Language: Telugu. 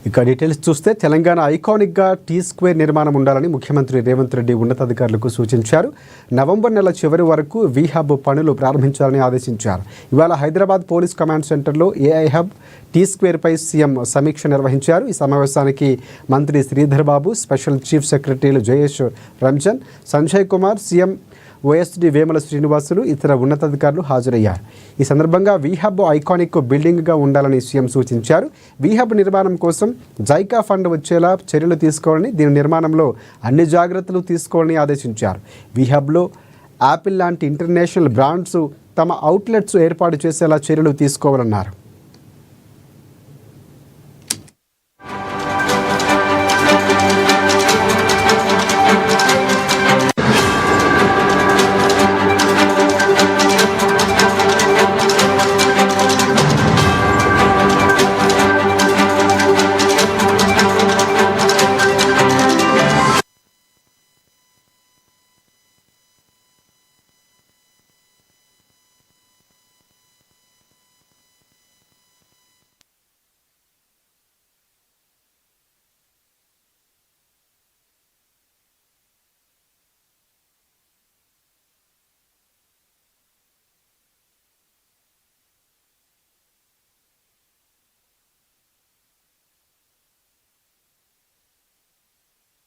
ఇక డీటెయిల్స్ చూస్తే తెలంగాణ ఐకానిక్గా టీ స్క్వేర్ నిర్మాణం ఉండాలని ముఖ్యమంత్రి రేవంత్ రెడ్డి ఉన్నతాధికారులకు సూచించారు. నవంబర్ నెల చివరి వరకు వి హబ్ పనులు ప్రారంభించాలని ఆదేశించారు. ఇవాళ హైదరాబాద్ పోలీస్ కమాండ్ సెంటర్లో ఏఐ హబ్ టీ స్క్వేర్పై సీఎం సమీక్ష నిర్వహించారు. ఈ సమావేశానికి మంత్రి శ్రీధర్ బాబు, స్పెషల్ చీఫ్ సెక్రటరీలు జయేష్ రంజన్, సంజయ్ కుమార్, సీఎం ఓఎస్డీ వేముల శ్రీనివాసులు, ఇతర ఉన్నతాధికారులు హాజరయ్యారు. ఈ సందర్భంగా వి హబ్ ఐకానిక్ బిల్డింగ్గా ఉండాలని సీఎం సూచించారు. వి హబ్ నిర్మాణం కోసం జైకా ఫండ్ వచ్చేలా చర్యలు తీసుకోవాలని, దీని నిర్మాణంలో అన్ని జాగ్రత్తలు తీసుకోవాలని ఆదేశించారు. వి హబ్లో యాపిల్ లాంటి ఇంటర్నేషనల్ బ్రాండ్స్ తమ అవుట్లెట్స్ ఏర్పాటు చేసేలా చర్యలు తీసుకోవాలన్నారు.